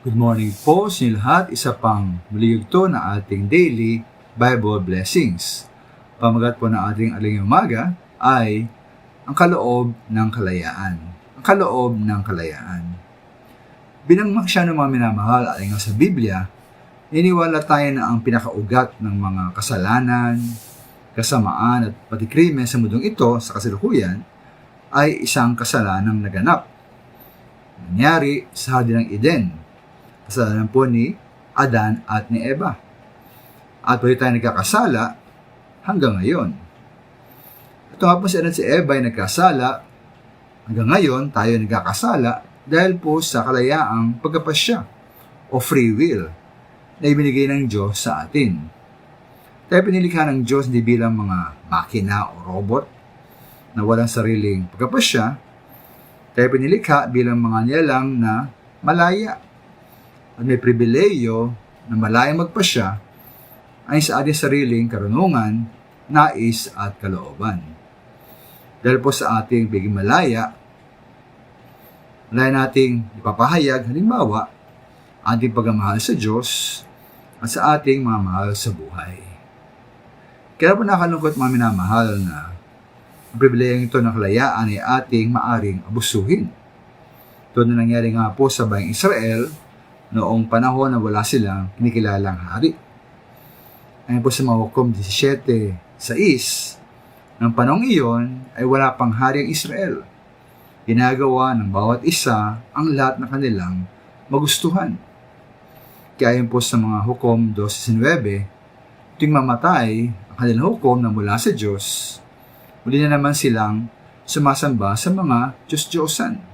Good morning po sa inyo lahat. Isa pang muli yugto na ating daily Bible blessings. Pamagat po ng ating aling umaga ay ang kaloob ng kalayaan. Ang kaloob ng kalayaan. Bilang Kristyano mga minamahal, aling sa Biblia, iniwala tayo na ang pinakaugat ng mga kasalanan, kasamaan at pati krimen sa mundong ito sa kasalukuyan ay isang kasalanang naganap. Nangyari sa Hadin ng Eden. Kasalanan po ni Adan at ni Eva. At pwede tayo nagkakasala hanggang ngayon. Ito nga po si Adan at si Eva ay nagkasala. Hanggang ngayon tayo nagkakasala dahil po sa kalayaang pagkapasya o free will na ibinigay ng Diyos sa atin. Tayo pinilikha ng Diyos hindi bilang mga makina o robot na walang sariling pagkapasya. Tayo pinilikha bilang mga nilalang na malaya at may pribileyo na malayang magpasya ay sa ating sariling karunungan, nais at kalooban. Dahil po sa ating biging malaya nating ipapahayag, halimbawa, ating pagmamahal sa Diyos at sa ating mga mahal sa buhay. Kaya po nakalungkot mga minamahal na ang pribilehong ito ng kalayaan ay ating maaring abusuhin. Ito na nangyari nga po sa bayang Israel noong panahon na wala silang kinikilalang hari. Ayon po sa mga Hukom 17:6, ng panahong iyon ay wala pang hari ang Israel. Ginagawa ng bawat isa ang lahat ng kanilang magustuhan. Kaya ayon po sa mga Hukom 12:9, tuwing mamatay ang kanilang hukom na mula sa Diyos, muli na naman silang sumasamba sa mga Diyos-Diyosan.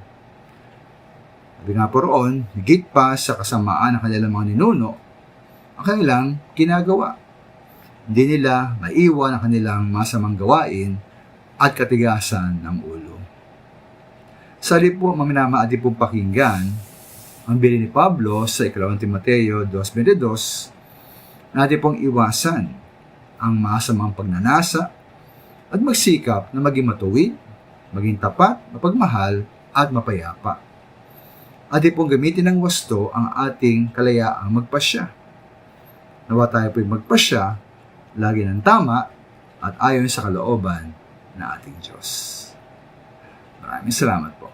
Sabi nga po roon, higit pa sa kasamaan ng kanilang mga ninuno, ang kanilang ginagawa. Hindi nila maiwan ang kanilang masamang gawain at katigasan ng ulo. Sa halip po, maminama ating pong pakinggan ang bilin ni Pablo sa 2 Timoteo 2:22, natin pong iwasan ang masamang pagnanasa at magsikap na maging matuwid, maging tapat, mapagmahal at mapayapa. Atin pong gamitin ng wasto ang ating kalayaang magpasya. Nawa tayo po'y magpasya, lagi ng tama at ayon sa kalooban na ating Diyos. Maraming salamat po.